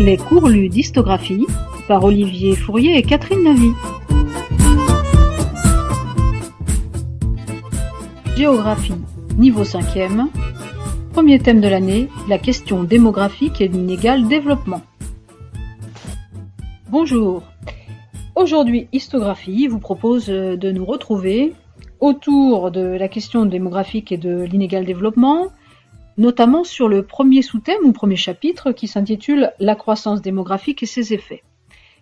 Les cours lus d'histographie par Olivier Fourier et Catherine Navy. Géographie, niveau 5e. Premier thème de l'année, la question démographique et l'inégal développement. Bonjour. Aujourd'hui, Histographie vous propose de nous retrouver autour de la question démographique et de l'inégal développement, notamment sur le premier sous-thème ou premier chapitre qui s'intitule « La croissance démographique et ses effets ».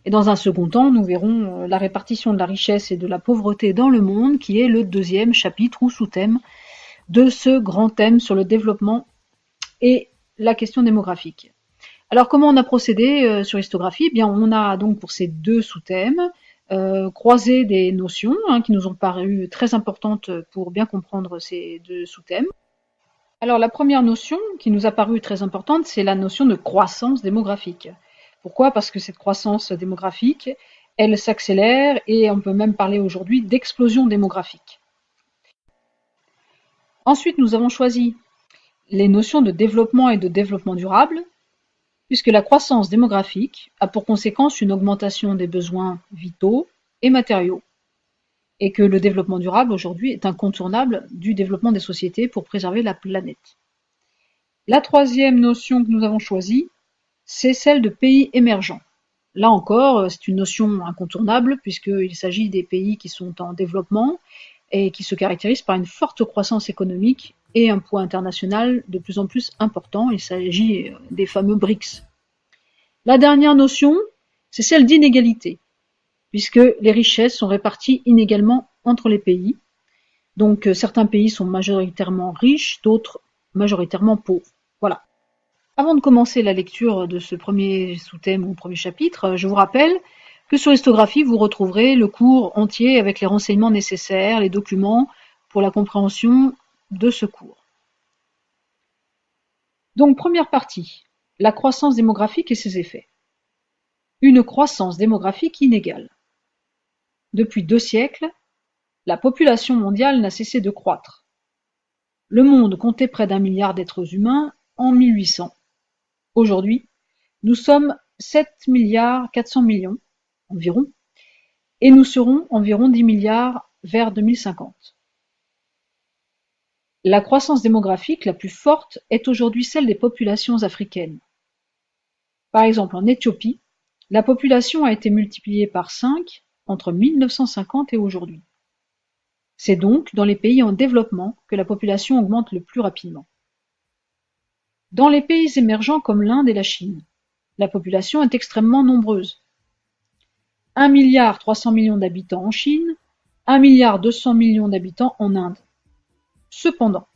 Et dans un second temps, nous verrons la répartition de la richesse et de la pauvreté dans le monde, qui est le deuxième chapitre ou sous-thème de ce grand thème sur le développement et la question démographique. Alors comment on a procédé sur Histographie ? Eh bien, on a donc pour ces deux sous-thèmes croisé des notions qui nous ont paru très importantes pour bien comprendre ces deux sous-thèmes. Alors la première notion qui nous a paru très importante, c'est la notion de croissance démographique. Pourquoi ? Parce que cette croissance démographique, elle s'accélère et on peut même parler aujourd'hui d'explosion démographique. Ensuite, nous avons choisi les notions de développement et de développement durable, puisque la croissance démographique a pour conséquence une augmentation des besoins vitaux et matériaux, et que le développement durable aujourd'hui est incontournable du développement des sociétés pour préserver la planète. La troisième notion que nous avons choisie, c'est celle de pays émergents. Là encore, c'est une notion incontournable puisqu'il s'agit des pays qui sont en développement et qui se caractérisent par une forte croissance économique et un poids international de plus en plus important. Il s'agit des fameux BRICS. La dernière notion, c'est celle d'inégalité, puisque les richesses sont réparties inégalement entre les pays. Donc certains pays sont majoritairement riches, d'autres majoritairement pauvres. Voilà. Avant de commencer la lecture de ce premier sous-thème ou premier chapitre, je vous rappelle que sur Histographie, vous retrouverez le cours entier avec les renseignements nécessaires, les documents pour la compréhension de ce cours. Donc première partie, la croissance démographique et ses effets. Une croissance démographique inégale. Depuis 2 siècles, la population mondiale n'a cessé de croître. Le monde comptait près d'1 milliard d'êtres humains en 1800. Aujourd'hui, nous sommes 7,4 milliards environ, et nous serons environ 10 milliards vers 2050. La croissance démographique la plus forte est aujourd'hui celle des populations africaines. Par exemple, en Éthiopie, la population a été multipliée par 5 entre 1950 et aujourd'hui. C'est donc dans les pays en développement que la population augmente le plus rapidement. Dans les pays émergents comme l'Inde et la Chine, la population est extrêmement nombreuse. 1,3 milliard d'habitants en Chine, 1,2 milliard d'habitants en Inde. Cependant,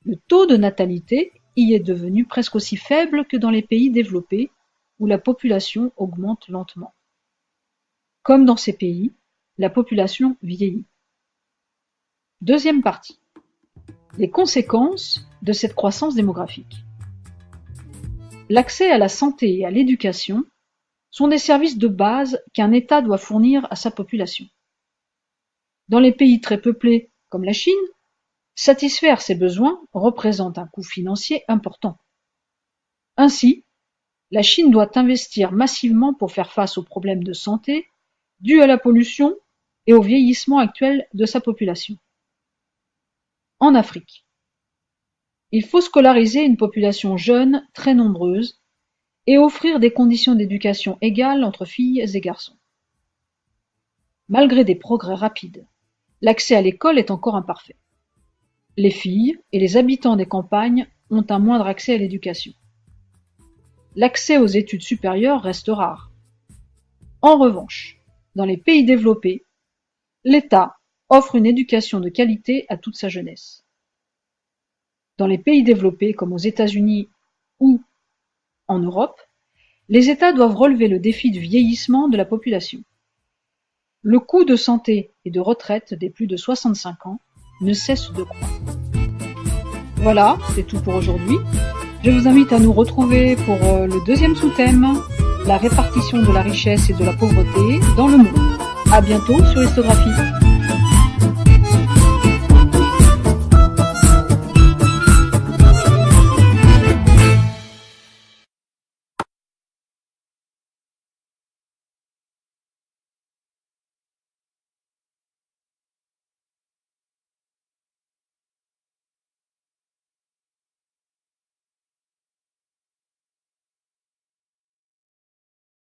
le taux de natalité y est devenu presque aussi faible que dans les pays développés, où la population augmente lentement. Comme dans ces pays, la population vieillit. Deuxième partie. Les conséquences de cette croissance démographique. L'accès à la santé et à l'éducation sont des services de base qu'un État doit fournir à sa population. Dans les pays très peuplés, comme la Chine, satisfaire ces besoins représente un coût financier important. Ainsi, la Chine doit investir massivement pour faire face aux problèmes de santé dus à la pollution et au vieillissement actuel de sa population. En Afrique, il faut scolariser une population jeune très nombreuse et offrir des conditions d'éducation égales entre filles et garçons. Malgré des progrès rapides, l'accès à l'école est encore imparfait. Les filles et les habitants des campagnes ont un moindre accès à l'éducation. L'accès aux études supérieures reste rare. En revanche, dans les pays développés, l'État offre une éducation de qualité à toute sa jeunesse. Dans les pays développés comme aux États-Unis ou en Europe, les États doivent relever le défi du vieillissement de la population. Le coût de santé et de retraite des plus de 65 ans ne cesse de croître. Voilà, c'est tout pour aujourd'hui. Je vous invite à nous retrouver pour le deuxième sous-thème, la répartition de la richesse et de la pauvreté dans le monde. À bientôt sur Histographie.